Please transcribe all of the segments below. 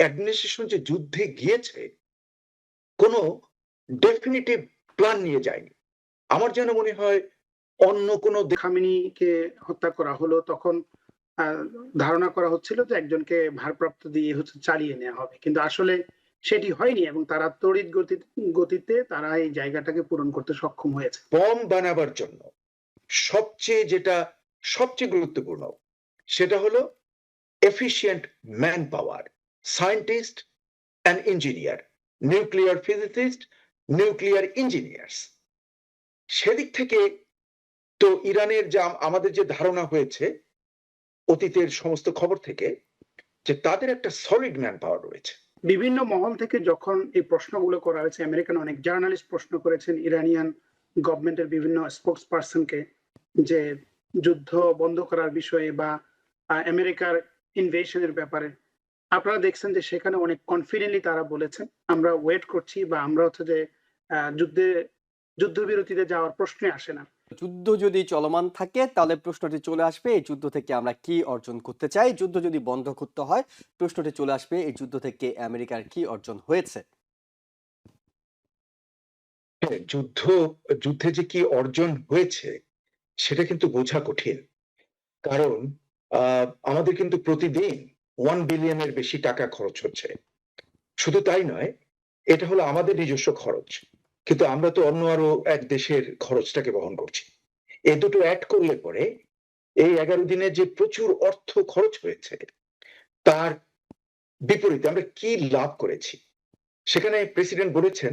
Administration যে যুদ্ধে গিয়েছে কোনো ডেফিনিটিভ প্ল্যান নিয়ে যায়নি। আমার যেন মনে হয় অন্য কোনো খামেনিকে হত্যা করা হলো তখন ধারণা করা হচ্ছিল যে একজনকে ভারপ্রাপ্ত দিয়ে চালিয়ে নেওয়া হবে, কিন্তু আসলে সেটি হয়নি এবং তারা তড়িৎ গতিতে তারা এই জায়গাটাকে পূরণ করতে সক্ষম হয়েছে। বম বানাবার জন্য যেটা সবচেয়ে গুরুত্বপূর্ণ সেটা হলো efficient man power, scientist and engineer, nuclear physicist, nuclear engineers. সেদিক থেকে তো ইরানের যা আমাদের যে ধারণা হয়েছে অতীতের সমস্ত খবর থেকে, যে তাদের একটা সলিড ম্যান পাওয়ার রয়েছে। বিভিন্ন মহল থেকে যখন এই প্রশ্নগুলো করা হয়েছে, আমেরিকান অনেক জার্নালিস্ট প্রশ্ন করেছেন ইরানিয়ান গভর্নমেন্টের বিভিন্ন স্পোক্স পার্সনকে যে যুদ্ধ বন্ধ করার বিষয়ে বা আমেরিকার ইনভেশনের ব্যাপারে। আপনারা দেখছেন যে সেখানে অনেক কনফিডেন্টলি তারা বলেছেন আমরা ওয়েট করছি বা আমরা হচ্ছে যে যুদ্ধবিরতিতে যাওয়ার প্রশ্নই আসে না। যুদ্ধ যদি চলমান থাকে তাহলে প্রশ্নটি চলে আসবে এই যুদ্ধ থেকে আমরা কি অর্জন করতে চাই। যুদ্ধ যদি বন্ধ করতে হয় প্রশ্নটি চলে আসবে এই যুদ্ধ থেকে আমেরিকার কি অর্জন হয়েছে। যুদ্ধে যে কি অর্জন হয়েছে সেটা কিন্তু বোঝা কঠিন। কারণ আমাদের কিন্তু প্রতিদিন 1 বিলিয়নের বেশি টাকা খরচ হচ্ছে। শুধু তাই নয়, এটা হলো আমাদের নিজস্ব খরচ। কিন্তু আমরা তো অন্য আরো এক দেশের খরচটাকে বহন করছি। এ দুটো এড করলে পরে এই 11 দিনে যে প্রচুর অর্থ খরচ হয়েছে তার বিপরীতে আমরা কি লাভ করেছি। সেখানে প্রেসিডেন্ট বলেছেন,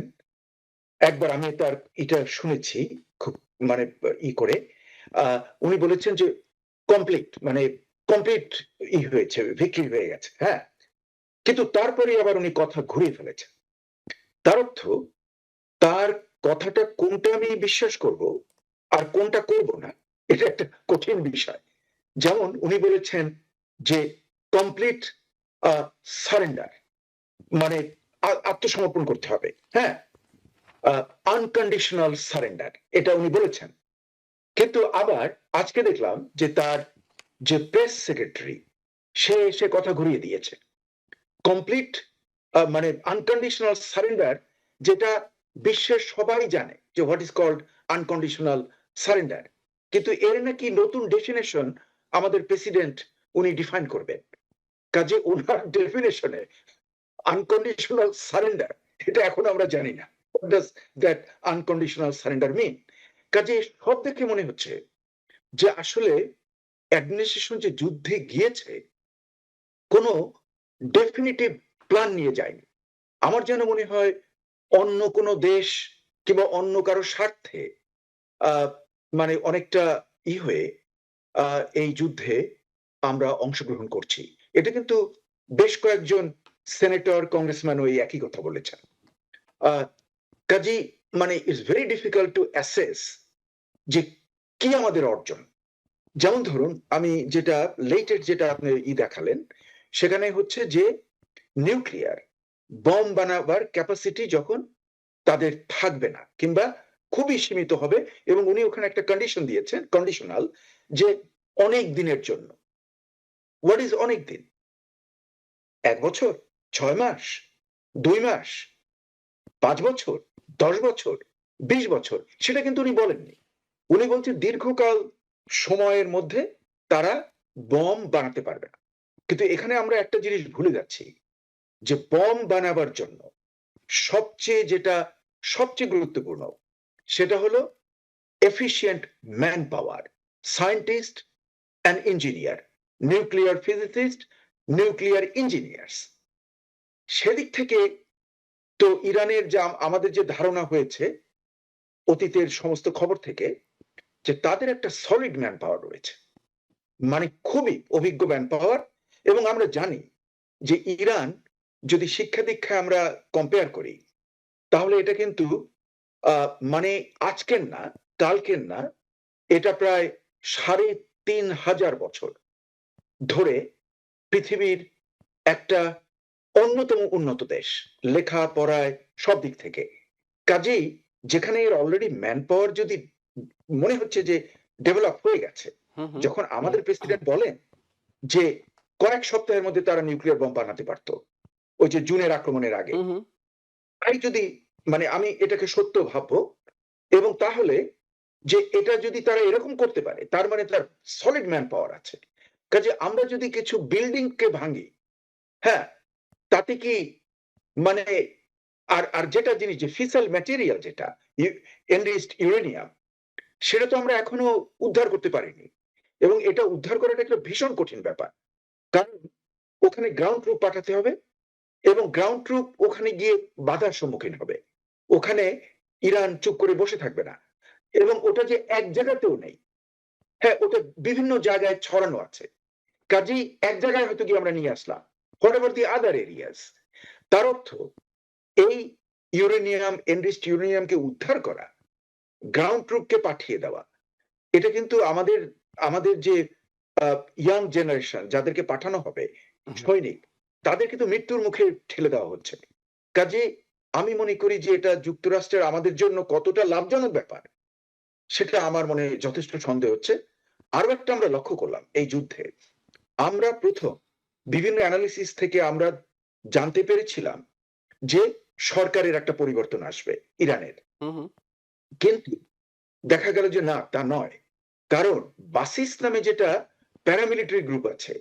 একবার আমি তার এটা শুনেছি খুব মানে করে উনি বলেছেন যে কমপ্লিট হয়েছে, ভিক্টরি হয়ে গেছে। হ্যাঁ, কিন্তু তারপরে আবার উনি কথা ঘুরিয়ে ফেলেছেন। তার অর্থ তার কথাটা কোনটা আমি বিশ্বাস করব আর কোনটা করব না, এটা একটা কঠিন বিষয়। যেমন উনি বলেছেন যে কমপ্লিট সারেন্ডার, মানে আত্মসমর্পণ করতে হবে। হ্যাঁ, আনকন্ডিশনাল সারেন্ডার, এটা উনি বলেছেন। কিন্তু আবার আজকে দেখলাম যে তার যে প্রেস সেক্রেটারি সে কথা ঘুরিয়ে দিয়েছে। কমপ্লিট মানে আনকন্ডিশনাল সারেন্ডার, যেটা বিশ্বের সবাই জানে যে what is called unconditional surrender, কিন্তু এর নাকি নতুন ডেফিনেশন আমাদের প্রেসিডেন্ট উনি ডিফাইন করবেন। কাজে ওনার ডেফিনেশনে আনকন্ডিশনাল সারেন্ডার এটা এখন আমরা জানি না। What does that unconditional surrender mean? কাজে সব দেখে মনে হচ্ছে যে আসলে অ্যাডমিনিস্ট্রেশন যে যুদ্ধে গিয়েছে কোনো ডেফিনিটিভ প্ল্যান নিয়ে যায়নি। আমার যেন মনে হয় অন্য কোনো দেশ কিংবা অন্য কারো স্বার্থে মানে অনেকটা হয়ে এই যুদ্ধে আমরা অংশগ্রহণ করছি। এটা কিন্তু বেশ কয়েকজন সেনেটর, কংগ্রেসম্যান ওই একই কথা বলেছেন। কাজী মানে it's very difficult to assess যে কি আমাদের অর্জন। যেমন ধরুন আমি যেটা লেটেস্ট যেটা আপনি দেখালেন, সেখানে হচ্ছে যে নিউক্লিয়ার বম বানাবার ক্যাপাসিটি যখন তাদের থাকবে না কিংবা খুবই সীমিত হবে, এবং উনি ওখানে একটা কন্ডিশন দিয়েছেন, কন্ডিশনাল, যে অনেক দিনের জন্য। হোয়াট ইজ অনেক দিন? 1 বছর, 6 মাস, 2 মাস, 5 বছর, 10 বছর, 20 বছর? সেটা কিন্তু উনি বলেননি। উনি বলছেন দীর্ঘকাল সময়ের মধ্যে তারা বম বানাতে পারবে না। কিন্তু এখানে আমরা একটা জিনিস ভুলে যাচ্ছি, যে বম বানাবার জন্য যেটা সবচেয়ে গুরুত্বপূর্ণ সেটা হলো efficient man power, scientist and engineer, nuclear physicist, nuclear engineers. সেদিক থেকে তো ইরানের যা আমাদের যে ধারণা হয়েছে অতীতের সমস্ত খবর থেকে, যে তাদের একটা সলিড ম্যান পাওয়ার রয়েছে, মানে খুবই অভিজ্ঞ ম্যান পাওয়ার। এবং আমরা জানি যে ইরান যদি শিক্ষা দীক্ষা আমরা কম্পেয়ার করি, তাহলে এটা কিন্তু মানে আজকের না, কালকের না, এটা প্রায় ৩,৫০০ বছর ধরে পৃথিবীর একটা অন্যতম উন্নত দেশ, লেখাপড়ায় সব দিক থেকে। কাজেই যেখানে এর অলরেডি ম্যান পাওয়ার যদি মনে হচ্ছে যে ডেভেলপ হয়ে গেছে, যখন আমাদের প্রেসিডেন্ট বলেন যে কয়েক সপ্তাহের মধ্যে তারা নিউক্লিয়ার বম বানাতে পারতো, ওই যে জুনের আক্রমণের আগে। হুম, হুম। তাই যদি মানে আমি এটাকে সত্য ভাববো এবং তাহলে যে এটা যদি তারা এরকম করতে পারে তার মানে তার সলিড ম্যান পাওয়ার আছে। কাজে আমরা যদি কিছু বিল্ডিং কে ভাঙি, হ্যাঁ, তাতে কি মানে আর যেটা জিনিস যে ফিসাল ম্যাটেরিয়াল যেটা এনরিচড ইউরেনিয়াম সেটা তো আমরা এখনো উদ্ধার করতে পারিনি এবং এটা উদ্ধার করাটা একটা ভীষণ কঠিন ব্যাপার। কারণ ওখানে গ্রাউন্ড ট্রুপ পাঠাতে হবে এবং গ্রাউন্ড ট্রুপ ওখানে গিয়ে বাধার সম্মুখীন হবে। ওখানে ইরান চুপ করে বসে থাকবে না এবং ওটা যে এক জায়গাতেও নেই, হ্যাঁ, ওটা বিভিন্ন জায়গায় ছড়ানো আছে। কাজেই এক জায়গায় হয়তো গিয়ে আমরা নিয়ে আসলাম, whatever the other areas. তার অর্থ এই ইউরেনিয়াম এনরিচড ইউরেনিয়ামকে উদ্ধার করা, গ্রাউন্ড ট্রুপকে পাঠিয়ে দেওয়া, এটা কিন্তু আমাদের আমাদের যে ইয়াং জেনারেশন যাদেরকে পাঠানো হবে হুম, সৈনিক, তাদের কিন্তু মৃত্যুর মুখে ঠেলে দেওয়া হচ্ছে। কাজে আমি মনে করি যে এটা যুক্তরাষ্ট্রের আমাদের জন্য কতটা লাভজনক ব্যাপার সেটা আমার মনে যথেষ্ট সন্দেহ হচ্ছে। আরো একটা আমরা লক্ষ্য করলাম এই যুদ্ধে, আমরা প্রথম বিভিন্ন অ্যানালিসিস থেকে আমরা জানতে পেরেছিলাম যে সরকারের একটা পরিবর্তন আসবে ইরানের, হুম, হুম। কিন্তু দেখা গেল যে না, তা নয়। কারণ বাসিস নামে যেটা প্যারামিলিটারি গ্রুপ আছে,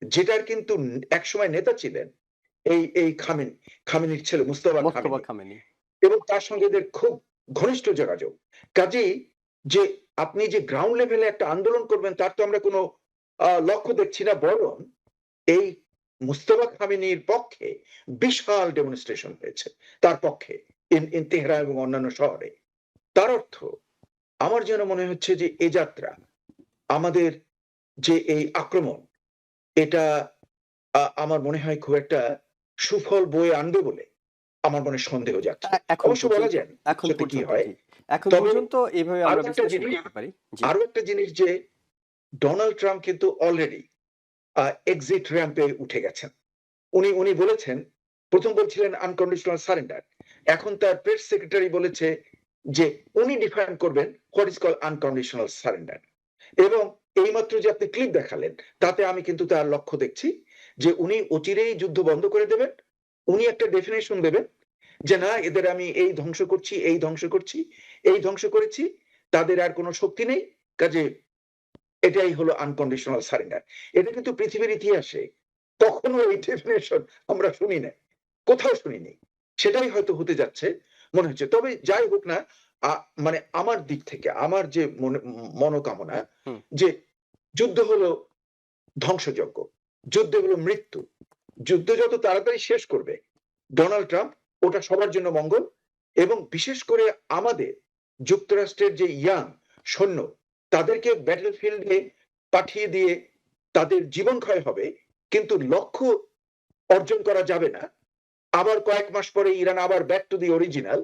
যেটার কিন্তু একসময় নেতা ছিলেন এই খামেনির ছেলে মুস্তাফা মোস্তফা খামেনি খামেনি। এবং তার সঙ্গে এদের খুব ঘনিষ্ঠ যোগাযোগ। কাজেই যে আপনি যে গ্রাউন্ড লেভেলে একটা আন্দোলন করবেন তার তো আমরা কোনো লক্ষ্য দেখছি না, বরং এই মুস্তাফা খামেনির পক্ষে বিশাল ডেমনস্ট্রেশন হয়েছে তার পক্ষে ইন তেহরান এবং অন্যান্য শহরে। তার অর্থ আমার যেন মনে হচ্ছে যে এ যাত্রা আমাদের যে এই আক্রমণ এটা আমার মনে হয় খুব একটা সুফল বয়ে আনবে বলে আমার মনে সন্দেহ যাচ্ছে। এখন অবশ্য বলা পর্যন্ত যায় না এখন ভবিষ্যতে কি পর্যন্ত হয়। জি। এখন তবে পর্যন্ত এভাবে আরো আমরা একটা বিশ্লেষণ জিনিস করতে পারি। জি। আরো একটা জিনিস যে ডোনাল্ড ট্রাম্প কিন্তু অলরেডি এক্সিট র‍্যাম্পে উঠে গেছেন। উনি বলেছেন, প্রথম বলছিলেন আনকন্ডিশনাল সারেন্ডার। এখন তার প্রেস সেক্রেটারি বলেছে যে উনি ডিফাইন করবেন what is called unconditional surrender. এবং এইমাত্র যে আপনি ক্লিপ দেখালেন তাতে আমি কিন্তু তার লক্ষ্য দেখছি যে উনি অচিরেই যুদ্ধ বন্ধ করে দেবেন। উনি একটা ডেফিনেশন দেবেন যে না, এদের আমি এই ধ্বংস করছি, এই ধ্বংস করছি, এই ধ্বংস করেছি, তাদের আর কোনো শক্তি নেই, কাজে এটাই হলো আনকন্ডিশনাল সারেন্ডার। এটা কিন্তু পৃথিবীর ইতিহাসে কখনো এই ডেফিনেশন আমরা শুনি নাই, কোথাও শুনিনি। সেটাই হয়তো হতে যাচ্ছে মনে হচ্ছে। তবে যাই হোক না, মানে আমার দিক থেকে আমার যে মনোকামনা হুম। যে যুদ্ধ হলো ধ্বংসযজ্ঞ, যুদ্ধ হলো মৃত্যু। যুদ্ধ যত তাড়াতাড়ি শেষ করবে ডোনাল্ড ট্রাম্প, ওটা সবার জন্য মঙ্গল। এবং বিশেষ করে আমাদের যুক্তরাষ্ট্রের যে ইয়াং সৈন্য, তাদেরকে ব্যাটল ফিল্ডে পাঠিয়ে দিয়ে তাদের জীবন ক্ষয় হবে, কিন্তু লক্ষ্য অর্জন করা যাবে না। আবার কয়েক মাস পরে ইরান আবার ব্যাক টু দি অরিজিনাল।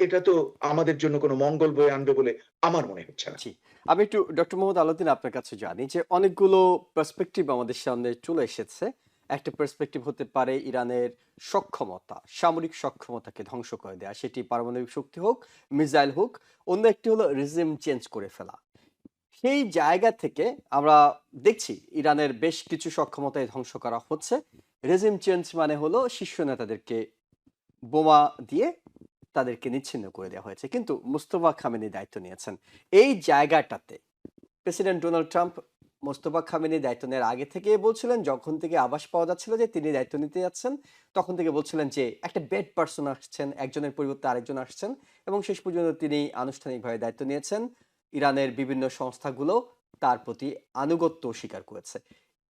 এটা তো আমাদের জন্য কোনো মঙ্গল বয়ে আনবে বলে আমার মনে হচ্ছে না। জি। আমি একটু ডক্টর মোহাম্মদ আলাউদ্দিন আপনার কাছে জানি যে অনেকগুলো পার্সপেক্টিভ আমাদের সামনে চলে এসেছে। একটা পার্সপেক্টিভ হতে পারে ইরানের সক্ষমতা, সামরিক সক্ষমতাকে ধ্বংস করে দেয়া। সেটি পারমাণবিক শক্তি হোক, মিসাইল হোক। অন্য একটি হলো রিজিম চেঞ্জ করে ফেলা। সেই জায়গা থেকে আমরা দেখছি ইরানের বেশ কিছু সক্ষমতায় ধ্বংস করা হচ্ছে। রেজিম চেঞ্জ মানে হলো শীর্ষ নেতাদেরকে বোমা দিয়ে তাদেরকে নিচ্ছিন্ন করে দেওয়া হয়েছে। কিন্তু মুস্তফা খামেনি দায়িত্ব নিয়েছেন। এই জায়গাটাতে president Donald Trump Mostafa Khamenei দায়িত্ব নেওয়ার আগে থেকে বলছিলেন, যখন থেকে আভাস পাওয়া যাচ্ছিল যে তিনি দায়িত্ব নিতে যাচ্ছেন, তখন থেকে বলছিলেন যে একটা বেড পারসন আসছেন, একজনের পরিবর্তে আরেকজন আসছেন এবং শেষ পর্যন্ত তিনি আনুষ্ঠানিকভাবে দায়িত্ব নিয়েছেন। ইরানের বিভিন্ন সংস্থাগুলো তার প্রতি আনুগত্য স্বীকার করেছে।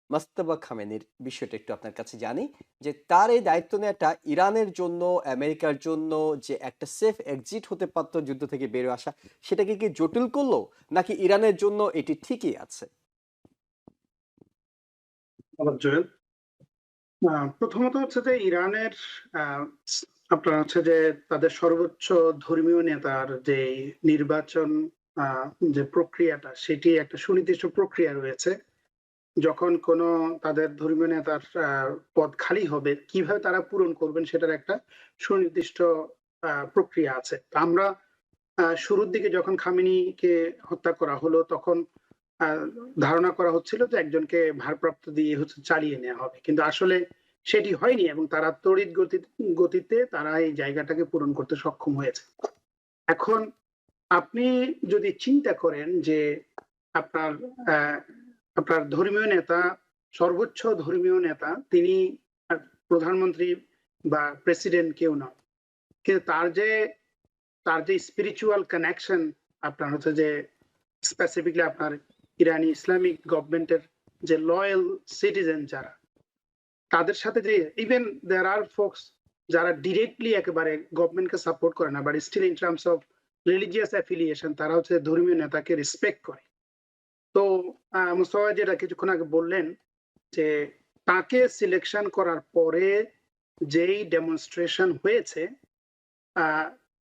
মোস্তফা খামেনির বিষয়টা একটু আপনার কাছে জানি যে তার এই দায়িত্ব নেওয়াটা ইরানের জন্য, আমেরিকার জন্য যে একটা সেফ এক্সিট হতে পারতো যুদ্ধ থেকে বেরিয়ে আসা, সেটাকে কি জটিল করলো নাকি ইরানের জন্য এটি ঠিকই আছে? আবার জয়েল, প্রথমত হচ্ছে যে ইরানের আহ, আপনার হচ্ছে যে তাদের সর্বোচ্চ ধর্মীয় নেতার যে নির্বাচন আহ, যে প্রক্রিয়াটা, সেটি একটা সুনির্দিষ্ট প্রক্রিয়া রয়েছে। যখন কোনো তাদের ধর্মীয় নেতার পদ খালি হবে, কিভাবে তারা পূরণ করবেন সেটার একটা সুনির্দিষ্ট প্রক্রিয়া আছে। তা আমরা শুরুর দিকে যখন খামেনিকে হত্যা করা হলো, তখন আহ, ধারণা করা হচ্ছিল যে একজনকে ভারপ্রাপ্ত দিয়ে হচ্ছে চালিয়ে নেওয়া হবে, কিন্তু আসলে সেটি হয়নি এবং তারা তড়িৎ গতিতে তারা এই জায়গাটাকে পূরণ করতে সক্ষম হয়েছে। এখন আপনি যদি চিন্তা করেন যে আপনার আপনার ধর্মীয় নেতা, সর্বোচ্চ ধর্মীয় নেতা, তিনি প্রধানমন্ত্রী বা প্রেসিডেন্ট কেউ নন, কিন্তু তার যে স্পিরিচুয়াল কানেকশন আপনার হচ্ছে যে স্পেসিফিকলি আপনার ইরানি ইসলামিক গভর্নমেন্টের যে লয়াল সিটিজেন যারা, তাদের সাথে যে ইভেন দেয়ার আর ফোকস যারা ডিরেক্টলি একেবারে গভর্নমেন্টকে সাপোর্ট করে না, but still in terms of religious affiliation তারা হচ্ছে ধর্মীয় নেতাকে রেসপেক্ট করে। তো মুস্তফা যেটা কিছুক্ষণ আগে বললেন যে তাকে সিলেকশন করার পরে যেই ডেমনস্ট্রেশন হয়েছে,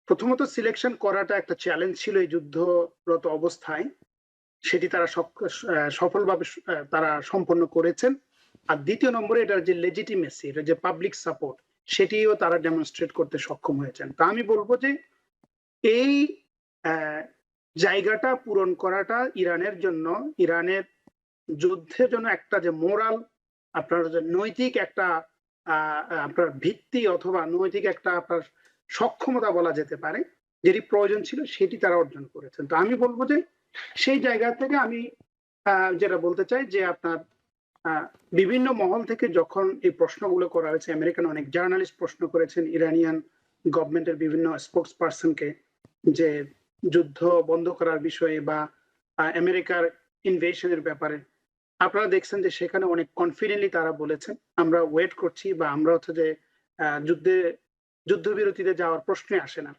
প্রথমত সিলেকশন করাটা একটা চ্যালেঞ্জ ছিল এই যুদ্ধরত অবস্থায়, সেটি তারা সফলভাবে তারা সম্পন্ন করেছেন। আর দ্বিতীয় নম্বরে এটার যে লেজিটিমেসি, এটা যে পাবলিক সাপোর্ট, সেটিও তারা ডেমনস্ট্রেট করতে সক্ষম হয়েছেন। তা আমি বলবো যে এই জায়গাটা পূরণ করাটা ইরানের জন্য, ইরানের যুদ্ধের জন্য একটা যে মোরাল আপনার যে নৈতিক একটা আপনার ভিত্তি অথবা নৈতিক একটা আপনার সক্ষমতা বলা যেতে পারে, যেটি প্রয়োজন ছিল সেটি তারা অর্জন করেছেন। তো আমি বলবো যে সেই জায়গা থেকে আমি যেটা বলতে চাই যে আপনার বিভিন্ন মহল থেকে যখন এই প্রশ্নগুলো করা হয়েছে, আমেরিকান অনেক জার্নালিস্ট প্রশ্ন করেছেন ইরানিয়ান গভর্নমেন্টের বিভিন্ন স্পোক্স পার্সনকে যে যুদ্ধ বন্ধ করার বিষয়ে বা আমেরিকার ইনভেশনের ব্যাপারে, আপনারা দেখছেন যে সেখানে অনেক কনফিডেন্টলি তারা বলেছেন আমরা ওয়েট করছি বা আমরা হচ্ছে যে যুদ্ধবিরতিতে যাওয়ার প্রশ্নই আসে না।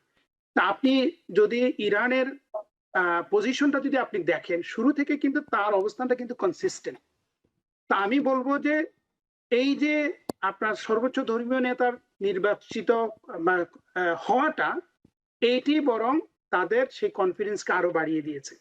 তা আপনি যদি ইরানের পজিশনটা যদি আপনি দেখেন, শুরু থেকে কিন্তু তার অবস্থানটা কিন্তু কনসিস্টেন্ট। তা আমি বলবো যে এই যে আপনার সর্বোচ্চ ধর্মীয় নেতার নির্বাচিত হওয়াটা, এইটি বরং তাদের সেই কনফিডেন্সকে আরো বাড়িয়ে দিয়েছে।